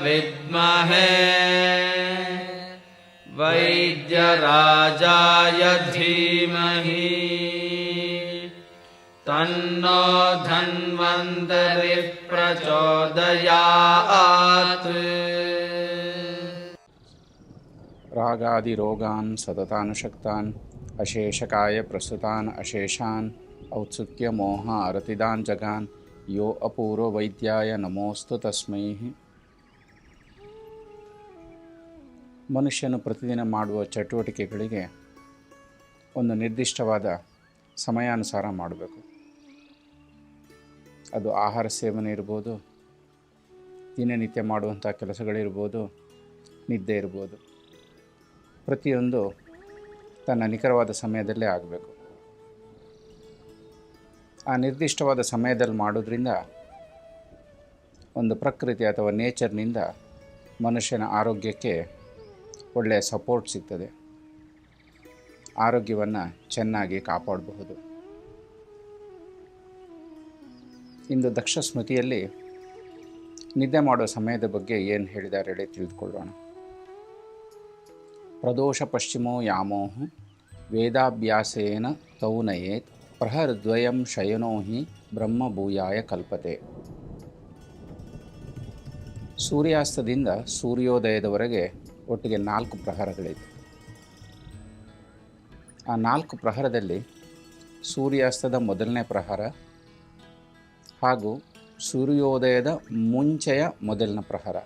ವಿದ್ಮಹೇ ವೈದ್ಯರಾಜಾಯ ಧೀಮಹಿ ತನ್ನೋ ಧನ್ವಂತರಿ ಪ್ರಚೋದಯಾತ್. ರಾಗಾದಿರೋಗಾನ್ ಸತತಾನುಶಕ್ತಾನ್ ಅಶೇಷಕಾಯ ಪ್ರಸ್ತುತಾನ್ ಅಶೇಷಾನ್ ಔತ್ಸುಕ್ಯ ಮೋಹ ಅರತಿದಾನ್ ಜಗಾನ್ ಯೋ ಅಪೂರ್ವ ವೈದ್ಯಾಯ ನಮೋಸ್ತು ತಸ್ಮೈ. ಮನುಷ್ಯನು ಪ್ರತಿದಿನ ಮಾಡುವ ಚಟುವಟಿಕೆಗಳಿಗೆ ಒಂದು ನಿರ್ದಿಷ್ಟವಾದ ಸಮಯಾನುಸಾರ ಮಾಡಬೇಕು. ಅದು ಆಹಾರ ಸೇವನೆ ಇರ್ಬೋದು, ದಿನನಿತ್ಯ ಮಾಡುವಂಥ ಕೆಲಸಗಳಿರ್ಬೋದು, ನಿದ್ದೆ ಇರ್ಬೋದು. ಪ್ರತಿಯೊಂದು ತನ್ನ ನಿಖರವಾದ ಸಮಯದಲ್ಲೇ ಆಗಬೇಕು. ಆ ನಿರ್ದಿಷ್ಟವಾದ ಸಮಯದಲ್ಲಿ ಮಾಡೋದ್ರಿಂದ ಒಂದು ಪ್ರಕೃತಿ ಅಥವಾ ನೇಚರ್ನಿಂದ ಮನುಷ್ಯನ ಆರೋಗ್ಯಕ್ಕೆ ಒಳ್ಳೆಯ ಸಪೋರ್ಟ್ ಸಿಗ್ತದೆ. ಆರೋಗ್ಯವನ್ನು ಚೆನ್ನಾಗಿ ಕಾಪಾಡಬಹುದು. ಇಂದು ದಕ್ಷ ಸ್ಮೃತಿಯಲ್ಲಿ ನಿದ್ದೆ ಮಾಡೋ ಸಮಯದ ಬಗ್ಗೆ ಏನು ಹೇಳಿದ್ದಾರೆ ಹೇಳಿ ತಿಳಿದುಕೊಳ್ಳೋಣ. ಪ್ರದೋಷ ಪಶ್ಚಿಮೋ ಯಾಮೋಃ ವೇದಾಭ್ಯಾಸೇನ ತೌನಯೇತ್ ಪ್ರಹರದ್ವಯಂ ಶಯನೋ ಹಿ ಬ್ರಹ್ಮಭೂಯಾಯ ಕಲ್ಪತೆ. ಸೂರ್ಯಾಸ್ತದಿಂದ ಸೂರ್ಯೋದಯದವರೆಗೆ ಒಟ್ಟಿಗೆ 4 ಪ್ರಹರಗಳಿದೆ. ಆ 4 ಪ್ರಹರದಲ್ಲಿ ಸೂರ್ಯಾಸ್ತದ ಮೊದಲನೇ ಪ್ರಹರ ಹಾಗೂ ಸೂರ್ಯೋದಯದ ಮುಂಚೆಯ ಮೊದಲನೇ ಪ್ರಹರ,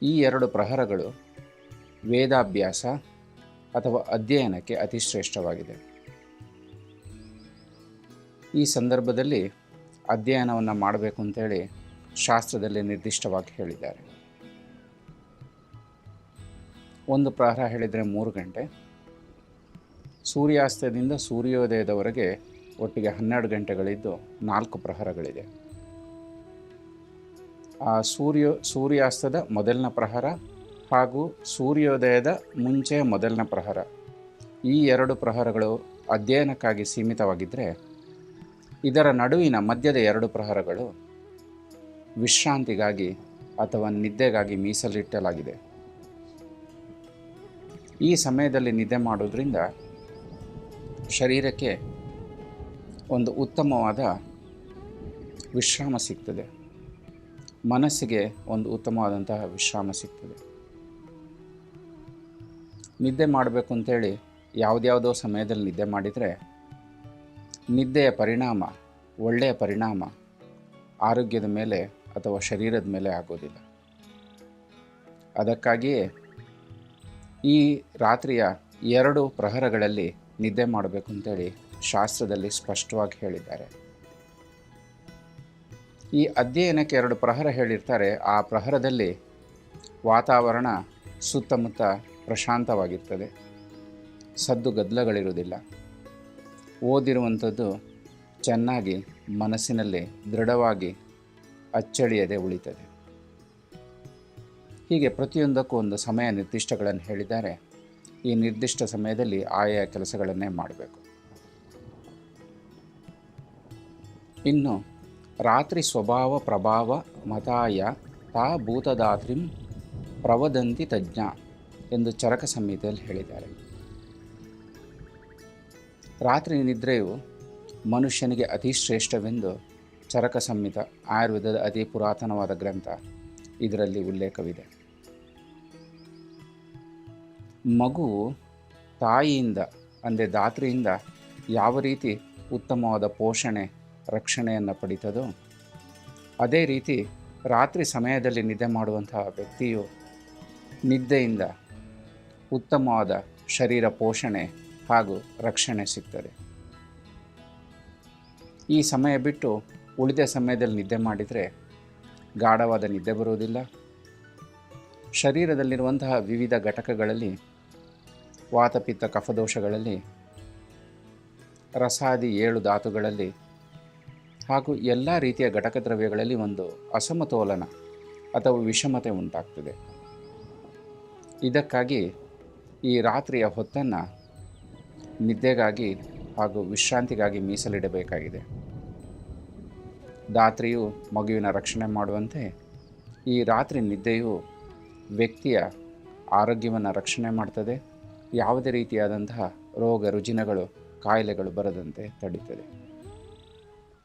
ಈ 2 ಪ್ರಹರಗಳು ವೇದಾಭ್ಯಾಸ ಅಥವಾ ಅಧ್ಯಯನಕ್ಕೆ ಅತಿ ಶ್ರೇಷ್ಠವಾಗಿದೆ. ಈ ಸಂದರ್ಭದಲ್ಲಿ ಅಧ್ಯಯನವನ್ನು ಮಾಡಬೇಕು ಅಂತೇಳಿ ಶಾಸ್ತ್ರದಲ್ಲಿ ನಿರ್ದಿಷ್ಟವಾಗಿ ಹೇಳಿದ್ದಾರೆ. ಒಂದು ಪ್ರಹರ ಹೇಳಿದರೆ 3 ಗಂಟೆ, ಸೂರ್ಯಾಸ್ತದಿಂದ ಸೂರ್ಯೋದಯದವರೆಗೆ ಒಟ್ಟಿಗೆ 12 ಗಂಟೆಗಳಿದ್ದು 4 ಪ್ರಹರಗಳಿದೆ. ಆ ಸೂರ್ಯಾಸ್ತದ ಮೊದಲನೇ ಪ್ರಹರ ಹಾಗೂ ಸೂರ್ಯೋದಯದ ಮುಂಚೆ ಮೊದಲನೇ ಪ್ರಹರ, ಈ 2 ಪ್ರಹರಗಳು ಅಧ್ಯಯನಕ್ಕಾಗಿ ಸೀಮಿತವಾಗಿದ್ದರೆ, ಇದರ ನಡುವಿನ ಮಧ್ಯದ 2 ಪ್ರಹರಗಳು ವಿಶ್ರಾಂತಿಗಾಗಿ ಅಥವಾ ನಿದ್ದೆಗಾಗಿ ಮೀಸಲಿಟ್ಟಲಾಗಿದೆ. ಈ ಸಮಯದಲ್ಲಿ ನಿದ್ದೆ ಮಾಡೋದ್ರಿಂದ ಶರೀರಕ್ಕೆ ಒಂದು ಉತ್ತಮವಾದ ವಿಶ್ರಾಮ ಸಿಗ್ತದೆ, ಮನಸ್ಸಿಗೆ ಒಂದು ಉತ್ತಮವಾದಂತಹ ವಿಶ್ರಾಮ ಸಿಗ್ತದೆ. ನಿದ್ದೆ ಮಾಡಬೇಕು ಅಂತೇಳಿ ಯಾವುದ್ಯಾವುದೋ ಸಮಯದಲ್ಲಿ ನಿದ್ದೆ ಮಾಡಿದರೆ ನಿದ್ದೆಯ ಪರಿಣಾಮ, ಒಳ್ಳೆಯ ಪರಿಣಾಮ ಆರೋಗ್ಯದ ಮೇಲೆ ಅಥವಾ ಶರೀರದ ಮೇಲೆ ಆಗೋದಿಲ್ಲ. ಅದಕ್ಕಾಗಿಯೇ ಈ ರಾತ್ರಿಯ 2 ಪ್ರಹರಗಳಲ್ಲಿ ನಿದ್ದೆ ಮಾಡಬೇಕು ಅಂತೇಳಿ ಶಾಸ್ತ್ರದಲ್ಲಿ ಸ್ಪಷ್ಟವಾಗಿ ಹೇಳಿದ್ದಾರೆ. ಈ ಅಧ್ಯಯನಕ್ಕೆ 2 ಪ್ರಹರ ಹೇಳಿರ್ತಾರೆ. ಆ ಪ್ರಹರದಲ್ಲಿ ವಾತಾವರಣ ಸುತ್ತಮುತ್ತ ಪ್ರಶಾಂತವಾಗಿರ್ತದೆ, ಸದ್ದು ಗದ್ದಲಗಳಿರುವುದಿಲ್ಲ. ಓದಿರುವಂಥದ್ದು ಚೆನ್ನಾಗಿ ಮನಸ್ಸಿನಲ್ಲಿ ದೃಢವಾಗಿ ಅಚ್ಚಳಿಯದೆ ಉಳಿತದೆ. ಹೀಗೆ ಪ್ರತಿಯೊಂದಕ್ಕೂ ಒಂದು ಸಮಯ ನಿರ್ದಿಷ್ಟಗಳನ್ನು ಹೇಳಿದ್ದಾರೆ. ಈ ನಿರ್ದಿಷ್ಟ ಸಮಯದಲ್ಲಿ ಆಯಾ ಕೆಲಸಗಳನ್ನೇ ಮಾಡಬೇಕು. ಇನ್ನು ರಾತ್ರಿ ಸ್ವಭಾವ ಪ್ರಭಾವ ಮತಾಯ ತಾ ಭೂತದಾತ್ರಿಂ ಪ್ರವದಂತಿ ತಜ್ಞ ಎಂದು ಚರಕ ಸಂಹಿತೆಯಲ್ಲಿ ಹೇಳಿದ್ದಾರೆ. ರಾತ್ರಿ ನಿದ್ರೆಯು ಮನುಷ್ಯನಿಗೆ ಅತಿ ಶ್ರೇಷ್ಠವೆಂದು ಚರಕ ಸಂಹಿತ, ಆಯುರ್ವೇದದ ಅತಿ ಪುರಾತನವಾದ ಗ್ರಂಥ, ಇದರಲ್ಲಿ ಉಲ್ಲೇಖವಿದೆ. ಮಗುವು ತಾಯಿಯಿಂದ ಅಂದರೆ ಧಾತ್ರಿಯಿಂದ ಯಾವ ರೀತಿ ಉತ್ತಮವಾದ ಪೋಷಣೆ ರಕ್ಷಣೆಯನ್ನು ಪಡೀತದೋ, ಅದೇ ರೀತಿ ರಾತ್ರಿ ಸಮಯದಲ್ಲಿ ನಿದ್ದೆ ಮಾಡುವಂತಹ ವ್ಯಕ್ತಿಯು ನಿದ್ದೆಯಿಂದ ಉತ್ತಮವಾದ ಶರೀರ ಪೋಷಣೆ ಹಾಗೂ ರಕ್ಷಣೆ ಸಿಗ್ತದೆ. ಈ ಸಮಯ ಬಿಟ್ಟು ಉಳಿದ ಸಮಯದಲ್ಲಿ ನಿದ್ದೆ ಮಾಡಿದರೆ ಗಾಢವಾದ ನಿದ್ದೆ ಬರುವುದಿಲ್ಲ. ಶರೀರದಲ್ಲಿರುವಂತಹ ವಿವಿಧ ಘಟಕಗಳಲ್ಲಿ, ವಾತಪಿತ್ತ ಕಫದೋಷಗಳಲ್ಲಿ, ರಸಾದಿ 7 ಧಾತುಗಳಲ್ಲಿ ಹಾಗೂ ಎಲ್ಲ ರೀತಿಯ ಘಟಕ ದ್ರವ್ಯಗಳಲ್ಲಿ ಒಂದು ಅಸಮತೋಲನ ಅಥವಾ ವಿಷಮತೆ ಉಂಟಾಗ್ತದೆ. ಇದಕ್ಕಾಗಿ ಈ ರಾತ್ರಿಯ ಹೊತ್ತನ್ನು ನಿದ್ದೆಗಾಗಿ ಹಾಗೂ ವಿಶ್ರಾಂತಿಗಾಗಿ ಮೀಸಲಿಡಬೇಕಾಗಿದೆ. ಧಾತ್ರಿಯು ಮಗುವಿನ ರಕ್ಷಣೆ ಮಾಡುವಂತೆ ಈ ರಾತ್ರಿ ನಿದ್ದೆಯು ವ್ಯಕ್ತಿಯ ಆರೋಗ್ಯವನ್ನು ರಕ್ಷಣೆ ಮಾಡ್ತದೆ, ಯಾವುದೇ ರೀತಿಯಾದಂತಹ ರೋಗ ರುಜಿನಗಳು ಕಾಯಿಲೆಗಳು ಬರದಂತೆ ತಡೀತದೆ.